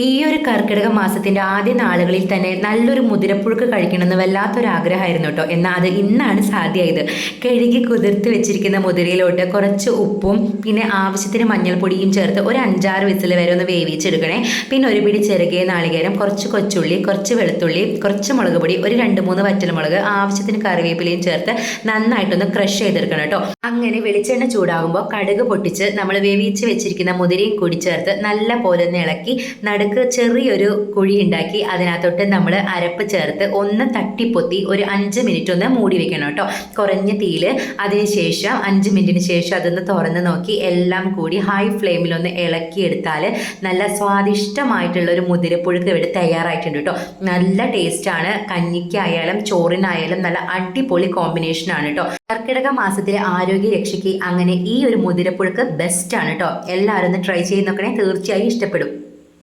ഈ ഒരു കർക്കിടക മാസത്തിന്റെ ആദ്യ നാളുകളിൽ തന്നെ നല്ലൊരു മുതിരപ്പുഴുക്ക് കഴിക്കണമെന്ന് വല്ലാത്തൊരു ആഗ്രഹമായിരുന്നു കേട്ടോ. എന്നാൽ അത് ഇന്നാണ് സാധ്യമായത്. കഴുകി കുതിർത്ത് വെച്ചിരിക്കുന്ന മുതിരയിലോട്ട് കുറച്ച് ഉപ്പും പിന്നെ ആവശ്യത്തിന് മഞ്ഞൾപ്പൊടിയും ചേർത്ത് ഒരു 5-6 വിസിൽ വരെ ഒന്ന് വേവിച്ചെടുക്കണേ. പിന്നെ ഒരു പിടി ചെറുകിയ നാളികേരം, കുറച്ച് കൊച്ചുള്ളി, കുറച്ച് വെളുത്തുള്ളി, കുറച്ച് മുളക് പൊടി, ഒരു 2-3 വറ്റൽമുളക്, ആവശ്യത്തിന് കറിവേപ്പിലയും ചേർത്ത് നന്നായിട്ടൊന്ന് ക്രഷ് ചെയ്തെടുക്കണം കേട്ടോ. അങ്ങനെ വെളിച്ചെണ്ണ ചൂടാകുമ്പോൾ കടുക് പൊട്ടിച്ച് നമ്മൾ വേവിച്ച് വെച്ചിരിക്കുന്ന മുതിരയും കൂടി ചേർത്ത് നല്ല പോലെ ഒന്ന് ഇളക്കി നടുക്ക് ചെറിയൊരു കുഴി ഉണ്ടാക്കി അതിനകത്തോട്ട് നമ്മൾ അരപ്പ് ചേർത്ത് ഒന്ന് തട്ടിപ്പൊത്തി ഒരു 5 മിനിറ്റ് ഒന്ന് മൂടി വെക്കണം കേട്ടോ, കുറഞ്ഞ തീയിൽ. അതിനുശേഷം 5 മിനിറ്റിന് ശേഷം അതൊന്ന് തുറന്ന് നോക്കി എല്ലാം കൂടി ഹൈ ഫ്ലെയിമിലൊന്ന് ഇളക്കിയെടുത്താൽ നല്ല സ്വാദിഷ്ടമായിട്ടുള്ള ഒരു മുതിരപ്പുഴുക്ക് ഇവിടെ തയ്യാറായിട്ടുണ്ട് കേട്ടോ. നല്ല ടേസ്റ്റാണ്. കഞ്ഞിക്കായാലും ചോറിനായാലും നല്ല അടിപൊളി കോമ്പിനേഷനാണ് കേട്ടോ. കർക്കിടക മാസത്തിലെ ആരോഗ്യ രക്ഷയ്ക്ക് അങ്ങനെ ഈ ഒരു മുതിരപ്പുഴുക്ക് ബെസ്റ്റാണ് കേട്ടോ. എല്ലാവരും ഒന്ന് ട്രൈ ചെയ്ത് നോക്കണേ, തീർച്ചയായും ഇഷ്ടപ്പെടും.